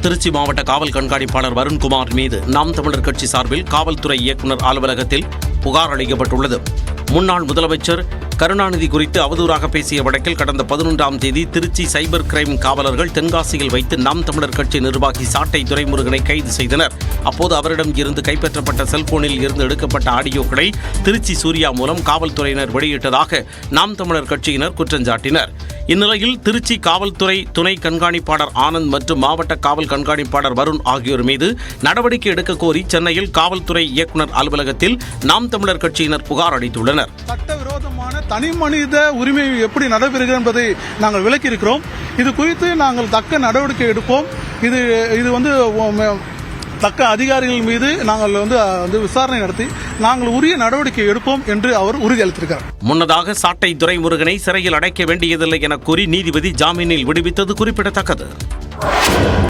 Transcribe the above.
திருச்சி மாவட்ட காவல் கண்காணிப்பாளர் வருண்குமார் மீது நாம் தமிழர் கட்சி சார்பில் காவல்துறை இயக்குநர் அலுவலகத்தில் புகார் அளிக்கப்பட்டுள்ளது. முன்னாள் முதலமைச்சர் கருணாநிதி குறித்து அவதூறாக பேசிய வழக்கில் கடந்த 11ஆம் தேதி திருச்சி சைபர் கிரைம் காவலர்கள் தென்காசியில் வைத்து நாம் தமிழர் கட்சி நிர்வாகி சாட்டை துரைமுருகனை கைது செய்தனர். அப்போது அவரிடம் இருந்து கைப்பற்றப்பட்ட செல்போனில் இருந்து எடுக்கப்பட்ட ஆடியோக்களை திருச்சி சூர்யா மூலம் காவல்துறையினர் வெளியிட்டதாக நாம் தமிழர் கட்சியினர் குற்றஞ்சாட்டினர். இந்நிலையில் திருச்சி காவல்துறை துணை கண்காணிப்பாளர் ஆனந்த் மற்றும் மாவட்ட காவல் கண்காணிப்பாளர் வருண் ஆகியோர் மீது நடவடிக்கை எடுக்க கோரி சென்னையில் காவல்துறை இயக்குநர் அலுவலகத்தில் நாம் தமிழர் கட்சியினர் புகார் அளித்துள்ளனர். சட்டவிரோதமான தனி மனித உரிமை எப்படி நடைபெறுகிறது என்பதை நாங்கள் விளக்கியிருக்கிறோம். இது குறித்து நாங்கள் தக்க நடவடிக்கை எடுப்போம். இது தக்க அதிகாரிகள் மீது நாங்கள் விசாரணை நடத்தி நாங்கள் உரிய நடவடிக்கை எடுப்போம் என்று அவர் உறுதியளித்திருக்கிறார். முன்னதாக சாட்டை துரைமுருகனை சிறையில் அடைக்க வேண்டியதில்லை என கூறி நீதிபதி ஜாமீனில் விடுவித்தது குறிப்பிடத்தக்கது.